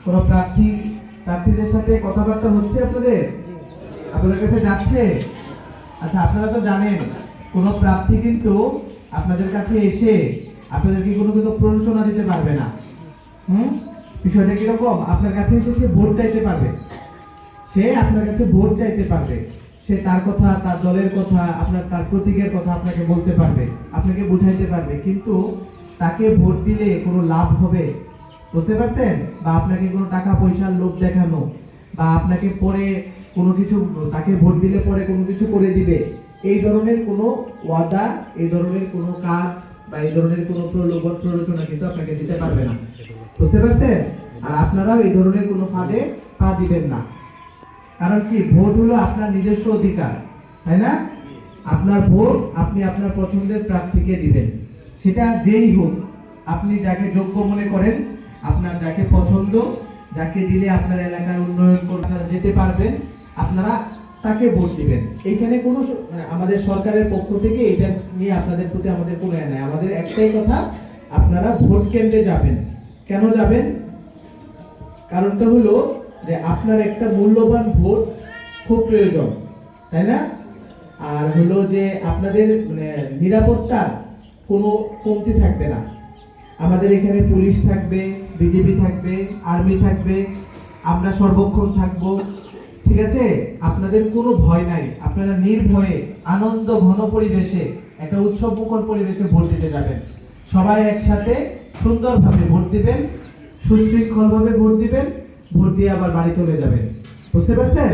কোন প্রার্থীদের সাথে কথাবার্তা হচ্ছে আপনাদের কাছে যাচ্ছে? আচ্ছা, আপনারা তো জানেন কোন প্রার্থী কিন্তু আপনাদের কাছে এসে আপনাদেরকে কোনো কিন্তু প্ররোচনা দিতে পারবে না। বিষয়টা কিরকম? আপনার কাছে এসে সে ভোট চাইতে পারবে, সে আপনার কাছে ভোট চাইতে পারবে, সে তার কথা, তার দলের কথা, তার প্রতীকের কথা আপনাকে বলতে পারবে, আপনাকে বুঝাইতে পারবে, কিন্তু তাকে ভোট দিলে কোনো লাভ হবে? বুঝতে পারছেন? বা আপনাকে কোনো টাকা পয়সার লোভ দেখানো, বা আপনাকে পরে কোনো কিছু, তাকে ভোট দিলে পরে কোনো কিছু করে দিবে, এই ধরনের কোনো ওয়াদা, এই ধরনের কোনো কাজ বা এই ধরনের কোনো প্রলোভন প্ররোচনা কিন্তু আপনাকে দিতে পারবে না। বুঝতে পারছেন? আর আপনারাও এই ধরনের কোনো ফাঁদে পা দিবেন না। কারণ কি, ভোট হলো আপনার নিজস্ব অধিকার, তাই না? আপনার ভোট আপনি আপনার পছন্দের প্রার্থীকে দিবেন, সেটা যেই হোক। আপনি যাকে যোগ্য মনে করেন, আপনার যাকে পছন্দ, যাকে দিলে আপনার এলাকায় উন্নয়ন করতে যেতে পারবেন, আপনারা তাকে ভোট দিবেন। এইখানে কোনো আমাদের সরকারের পক্ষ থেকে এটা নিয়ে আপনাদের প্রতি আমাদের কোনো নাই। আমাদের একটাই কথা, আপনারা ভোট কেন্দ্রে যাবেন। কেন যাবেন? কারণটা হলো যে আপনার একটা মূল্যবান ভোট খুব প্রয়োজন, তাই না? আর হলো যে আপনাদের নিরাপত্তার কোনো কমতি থাকবে না। আমাদের এখানে পুলিশ থাকবে, বিজেপি থাকবে, আর্মি থাকবে, আমরা সর্বক্ষণ থাকবো, ঠিক আছে? আপনাদের কোনো ভয় নাই। আপনারা নির্ভয়ে আনন্দ ঘন পরিবেশে, একটা উৎসব মুখর পরিবেশে ভোট দিতে যাবেন। সবাই একসাথে সুন্দরভাবে ভোট দিবেন, সুশৃঙ্খলভাবে ভোট দিবেন, ভোট দিয়ে আবার বাড়ি চলে যাবেন। বুঝতে পারছেন?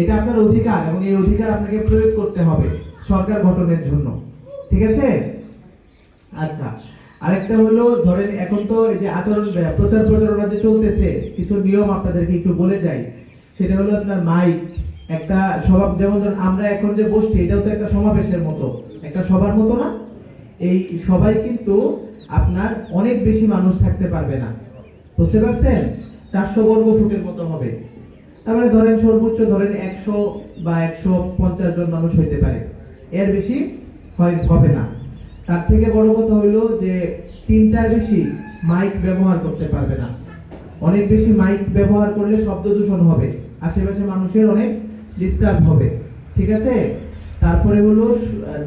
এটা আপনার অধিকার, এবং এই অধিকার আপনাকে প্রয়োগ করতে হবে সরকার গঠনের জন্য, ঠিক আছে? আচ্ছা, আরেকটা হলো, ধরেন এখন তো এই যে আচরণ প্রচার প্রচারণা যে চলতেছে, কিছু নিয়ম আপনাদেরকে একটু বলে যাই। সেটা হলো আপনার মাইক, একটা সভা, যেমন ধরুন আমরা এখন যে বসছি, এটাও তো একটা সমাবেশের মতো, একটা সবার মতো না? এই সবাই কিন্তু আপনার অনেক বেশি মানুষ থাকতে পারবে না। বুঝতে পারছেন? 400 বর্গ ফুটের মতো হবে। তার মানে ধরেন সর্বোচ্চ ধরেন 100 বা 150 জন মানুষ হইতে পারে, এর বেশি হবে না। তার থেকে বড় কথা হইলো যে 3টার বেশি মাইক ব্যবহার করতে পারবে না। অনেক বেশি মাইক ব্যবহার করলে শব্দ দূষণ হবে, আশেপাশে মানুষের অনেক ডিস্টার্ব হবে, ঠিক আছে? তারপরে হলো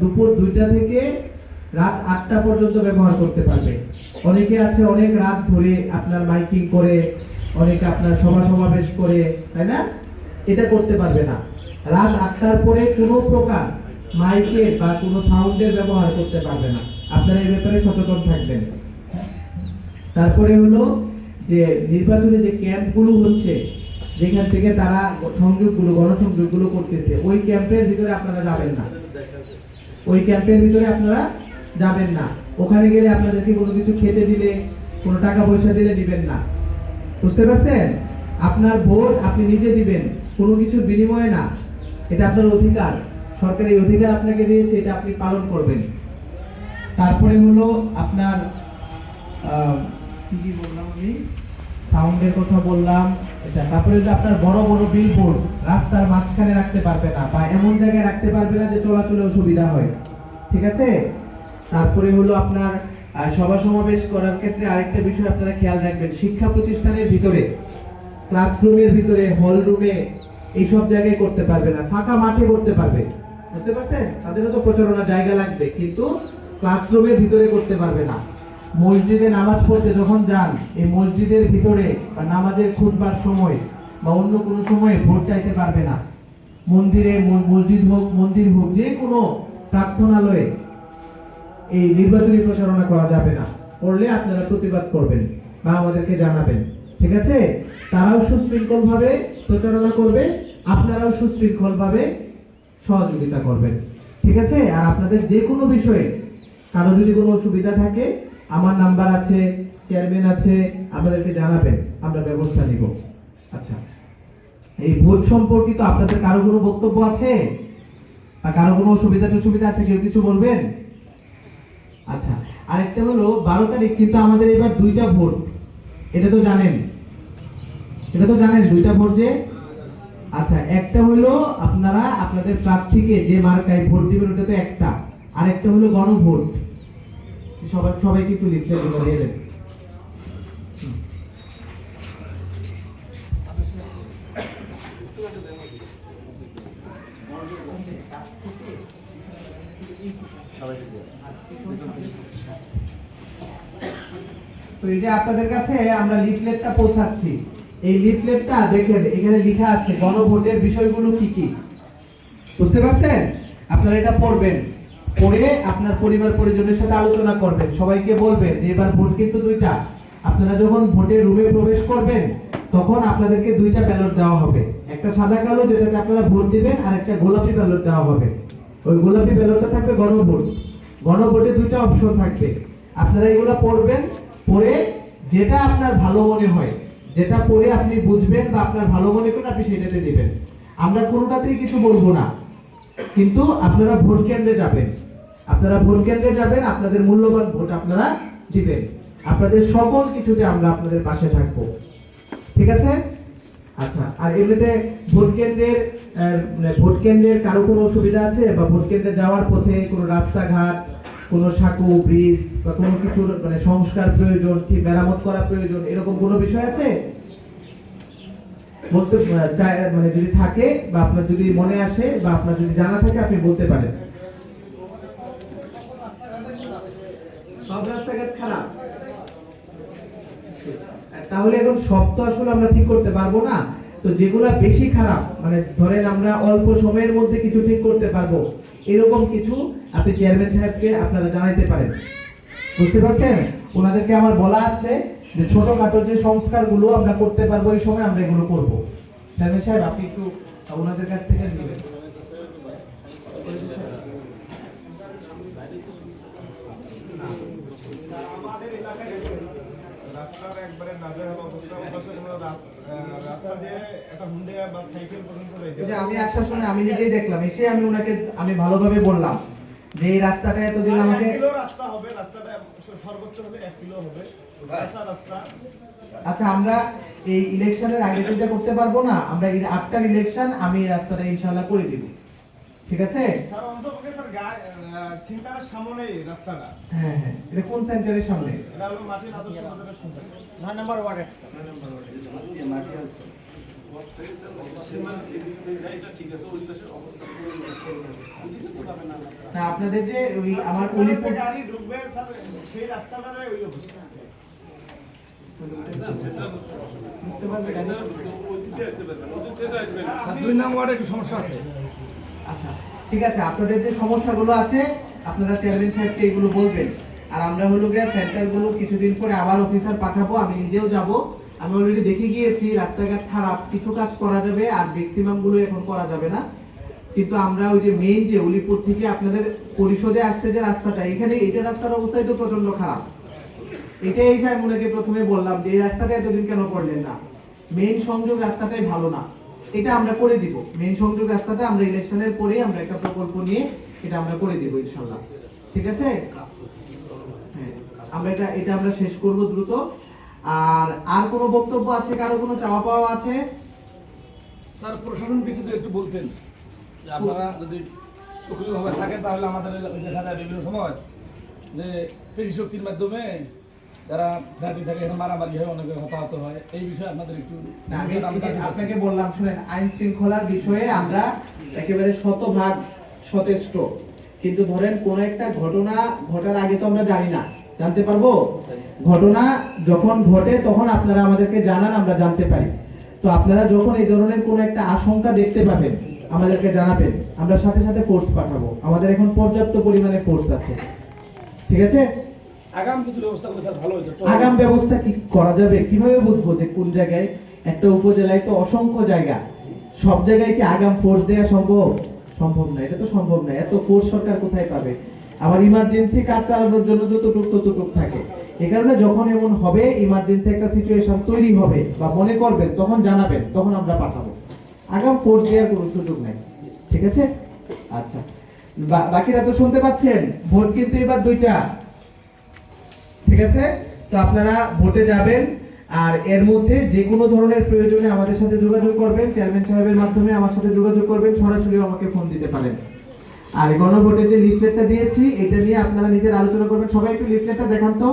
দুপুর 2টা থেকে রাত 8টা পর্যন্ত ব্যবহার করতে পারবে। অনেকে আছে অনেক রাত ধরে আপনার মাইকিং করে, অনেকে আপনার সমাবেশ করে, তাই না? এটা করতে পারবে না। রাত 8টার পরে কোনো প্রকার মাইকের বা কোনো সাউন্ডের ব্যবহার করতে পারবে না। আপনারা এই ব্যাপারে সচেতন থাকবেন। তারপরে হলো যে নির্বাচনে যে ক্যাম্পগুলো হচ্ছে, যেখান থেকে তারা গণসংযোগগুলো করতেছে, ওই ক্যাম্পের ভিতরে আপনারা যাবেন না। ওই ক্যাম্পের ভিতরে আপনারা যাবেন না। ওখানে গেলে আপনাদেরকে কোনো কিছু খেতে দিলে, কোনো টাকা পয়সা দিলে দিবেন না। বুঝতে পারছেন? আপনার ভোট আপনি নিজে দিবেন, কোনো কিছুর বিনিময়ে না। এটা আপনার অধিকার, সরকার এই অধিকার আপনাকে দিয়েছে, এটা আপনি পালন করবেন। তারপরে হলো আপনার কি বললাম আমি, সাউন্ডের কথা বললাম। এটা তারপরে যে আপনার বড় বড় বিলবোর্ড রাস্তার মাঝখানে রাখতে পারবে না, বা এমন জায়গায় রাখতে পারবে না যে চলাচলে অসুবিধা হয়, ঠিক আছে? তারপরে হলো আপনার সভা সমাবেশ করার ক্ষেত্রে আরেকটা বিষয় আপনারা খেয়াল রাখবেন, শিক্ষা প্রতিষ্ঠানের ভিতরে, ক্লাসরুমের ভিতরে, হল রুমে, এইসব জায়গায় করতে পারবে না। ফাঁকা মাঠে করতে পারবে, বুঝতে পারছেন? তাদেরও তো প্রচারণা জায়গা লাগবে, কিন্তু ক্লাসরুমের ভিতরে করতে পারবে না। মসজিদে নামাজ পড়তে যখন যান, এই মসজিদের ভিতরে বা নামাজের খুতবার সময় বা অন্য কোনো সময়ে ভোট চাইতে পারবে না। মন্দিরে, মসজিদ হোক, মন্দির হোক, যে কোনো প্রার্থনালয়ে এই নির্বাচনী প্রচারণা করা যাবে না। করলে আপনারা প্রতিবাদ করবেন বা আমাদেরকে জানাবেন, ঠিক আছে? তারাও সুশৃঙ্খল ভাবে প্রচারণা করবে, আপনারাও সুশৃঙ্খল ভাবে সহযোগিতা করবেন, ঠিক আছে? আর আপনাদের যে কোনো বিষয়ে কারো যদি কোনো অসুবিধা থাকে, আমার নাম্বার আছে, চেয়ারম্যান আছে, আমাদেরকে জানাবেন, আমরা ব্যবস্থা নিব। আচ্ছা, এই ভোট সম্পর্কিত আপনাদের কারো কোনো বক্তব্য আছে বা কারো কোনো অসুবিধা আছে? কেউ কিছু বলবেন? আচ্ছা, আরেকটা হলো 12 তারিখ কিন্তু আমাদের এবার 2টা ভোট, এটা তো জানেন 2টা ভোট যে। আচ্ছা, একটা হলো আপনারা আপনাদের প্রার্থীকে যে মার্কায় ভোট দিবেন, ওটা তো একটা। আরেকটা হলো গণভোট। সবাইকে একটু লিফলেট দিয়ে দেন। তো এই যে আপনাদের কাছে আমরা লিফলেটটা পৌঁছাচ্ছি, এই লিফলেটটা দেখেন এখানে লেখা আছে গণভোটের বিষয়গুলো কি কি, বুঝতে পারছেন? আপনারা এটা পড়বেন, পড়ে আপনার পরিবার পরিজনের সাথে আলোচনা করবেন, সবাইকে বলবেন যে এবার ভোট কিন্তু দুইটা। আপনারা যখন ভোটের রুমে প্রবেশ করবেন তখন আপনাদেরকে দুইটা ব্যালট দেওয়া হবে, একটা সাদা কালো যেটাতে আপনারা ভোট দিবেন, আর একটা গোলাপি ব্যালট দেওয়া হবে। ওই গোলাপি ব্যালটটা থাকবে গণভোট। গণভোটে দুইটা অপশন থাকবে, আপনারা এগুলো পড়বেন, পড়ে যেটা আপনার ভালো মনে হয়, যেটা পড়ে আপনি বুঝবেন বা আপনার ভালো মনে করেন আপনি সেটাতে দিবেন। আমরা কোনোটাতেই কিছু বলবো না, কিন্তু আপনারা ভোট কেন্দ্রে যাবেন, আপনারা ভোট কেন্দ্রে যাবেন, আপনাদের মূল্যবান ভোট আপনারা দিবেন। আপনাদের সকল কিছুতে আমরা আপনাদের পাশে থাকবো, ঠিক আছে? আচ্ছা, আর এমনিতে ভোট কেন্দ্রের কারো কোনো অসুবিধা আছে, বা ভোট কেন্দ্রে যাওয়ার পথে কোনো রাস্তাঘাট, কোনো সাঁকো ব্রিজ বা কোনো কিছু মানে সংস্কার প্রয়োজন, ঠিক মেরামত করা প্রয়োজন, এরকম কোনো বিষয় আছে বলতে মানে যদি থাকে বা আপনার যদি মনে আসে বা আপনার যদি জানা থাকে আপনি বলতে পারেন। সব রাস্তাঘাট খারাপ, তাহলে এখন সব তো আসলে আমরা ঠিক করতে পারবো না, তো যেগুলা বেশি খারাপ মানে ধরেন আমরা অল্প সময়ের মধ্যে কিছু ঠিক করতে পারবো, এরকম কিছু আপনি চেয়ারম্যান সাহেবকে আপনারা জানাইতে পারেন, বুঝতে পারছেন? ওনাদেরকে আমার বলা আছে যে ছোটখাটো যে সংস্কারগুলো আমরা করতে পারবো এই সময় আমরা এগুলো করব। চেয়ারম্যান সাহেব আপনি একটু ওনাদের কাছ থেকে নেবেন। আমাদের এলাকায় রাস্তার একবারে নাজেহাল অবস্থা, ওপাশে কোনো রাস্তা দিয়ে একটা হুন্ডা বা সাইকেল পর্যন্ত রয়েছে। যে আমি আসার সময় আমি নিজেই দেখলাম, এসে আমি ওনাকে আমি ভালোভাবে বললাম যে এই রাস্তাটা এতদিন আমাকে 1 কিলো রাস্তা হবে, রাস্তাটা সর্বোচ্চ হবে 1 কিলো হবে কাঁচা রাস্তা। আচ্ছা, আমরা এই ইলেকশনের আগে তো এটা করতে পারবো না, আমরা এই আফটার ইলেকশন আমি এই রাস্তাটা ইনশাআল্লাহ করে দিব, ঠিক আছে? স্যার অন্তপক্ষে স্যার ছিনতারের সামনেই রাস্তাটা। হ্যাঁ হ্যাঁ, এটা কোন সেন্টারের সামনে? এটা হলো মাটির আদর্শ বাজারের ছিনতার 9 নম্বর ওয়ার্ডে। না আপনাদের যে ওই আমার অলিপুর গাড়ি ঢুকবে স্যার সেই রাস্তাটারে ওই অবস্থা। আচ্ছা ঠিক আছে, আপনাদের যে সমস্যাগুলো আছে আপনারা চেয়ারম্যান সাহেবকে এগুলো বলবেন, আর আমরা হলো গিয়ে সেন্টারগুলো কিছুদিন পরে আবার অফিসার পাঠাবো, আমি নিজেও যাব। আমি অলরেডি দেখে গিয়েছি রাস্তাঘাট খারাপ, কিছু কাজ করা যাবে আর ম্যাক্সিমাম গুলো এখন করা যাবে না, কিন্তু আমরা ওই যে মেইন যে উলিপুর থেকে আপনাদের পরিষদে আসতে যে রাস্তাটা, এখানে এইটা রাস্তার অবস্থাই তো প্রচন্ড খারাপ। এটাই সাহেব ওনাকে প্রথমে বললাম যে এই রাস্তাটা এতদিন কেন করলেন না, মেইন সংযোগ রাস্তাটাই ভালো না, এটা আমরা করে দিব। মেইন সংযোগ রাস্তাটা আমরা ইলেকশনের পরে আমরা একটা প্রকল্প নিয়ে এটা আমরা করে দিব ইনশাআল্লাহ, ঠিক আছে? হ্যাঁ, আমরা এটা আমরা শেষ করব দ্রুত। আর কোনো বক্তব্য আছে, কারো কোনো চাওয়া পাওয়া আছে? স্যার প্রশাসন কিছু একটু বলতেন যে আপনারা যদি সক্রিয়ভাবে থাকেন তাহলে আমাদের দেখা যায় বিভিন্ন সময় যে পেশি শক্তির মাধ্যমে যারা রাজি থাকে এখানে মারামারি হয়, অনেকে হতাহত হয়, এই বিষয়ে আপনাদের একটু আপনাকে বললাম শুনেন, আইন শৃঙ্খলার বিষয়ে আমরা একেবারে শতভাগ সচেষ্ট, কিন্তু ধরেন কোন একটা ঘটনা ঘটার আগে তো আমরা জানি না, জানতে পারবো? ঘটনা যখন ঘটে তখন আপনারা আমাদেরকে জানান, আমরা জানতে পারি। তো আপনারা যখন এই ধরনের কোন একটা আশঙ্কা দেখতে পাবেন আমাদেরকে জানাবেন, আমরা সাথে সাথে ফোর্স পাঠাবো। আমাদের এখন পর্যাপ্ত পরিমাণে ফোর্স আছে, ঠিক আছে? আগাম কিছু ব্যবস্থা করলে স্যার ভালো হতো। আগাম ব্যবস্থা কি করা যাবে, কিভাবে বুঝবো যে কোন জায়গায়? একটা উপজেলায় তো অসংখ্য জায়গা, সব জায়গায় কি আগাম ফোর্স দেওয়া সম্ভব? সম্ভব না, এটা তো সম্ভব না। এত ফোর্স সরকার কোথায় পাবে? আবার ইমার্জেন্সি কাজ চালানোর জন্য যতটুক থাকে, এই কারণে যখন এমন হবে ইমার্জেন্সি একটা সিচুয়েশন তৈরি হবে বা মনে করবেন তখন জানাবেন, তখন আমরা পাঠাবো। আগাম ফোর্স দেওয়ার কোনো সুযোগ নাই, ঠিক আছে? আচ্ছা, বাকিরা তো শুনতে পাচ্ছেন, ভোট কিন্তু এবার দুইটা, ঠিক আছে? তো আপনারা ভোটে যাবেন, আর এর মধ্যে যে কোনো ধরনের প্রয়োজনে আমাদের সাথে যোগাযোগ করবেন, চেয়ারম্যান সাহেবের মাধ্যমে আমার সাথে যোগাযোগ করবেন, সরাসরি আমাকে ফোন দিতে পারেন। আর গণভোটের যে লিফলেটটা দিয়েছি এটা নিয়ে আপনারা নিজের আলোচনা করবেন। সবাই একটু লিফলেটটা দেখান তো।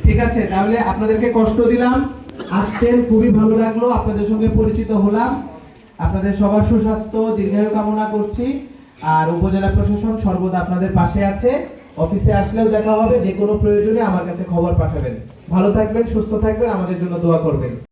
ঠিক আছে, তাহলে আপনাদেরকে কষ্ট দিলাম, আসছেন, খুবই ভালো লাগলো, আপনাদের সঙ্গে পরিচিত হলাম। আপনাদের সবার সুস্বাস্থ্য দীর্ঘায়ু কামনা করছি। আর উপজেলা প্রশাসন সর্বদা আপনাদের পাশে আছে। অফিসে আসলেও দেখা হবে, যে কোনো প্রয়োজনে আমার কাছে খবর পাঠাবেন। ভালো থাকবেন, সুস্থ থাকবেন, আমাদের জন্য দোয়া করবেন।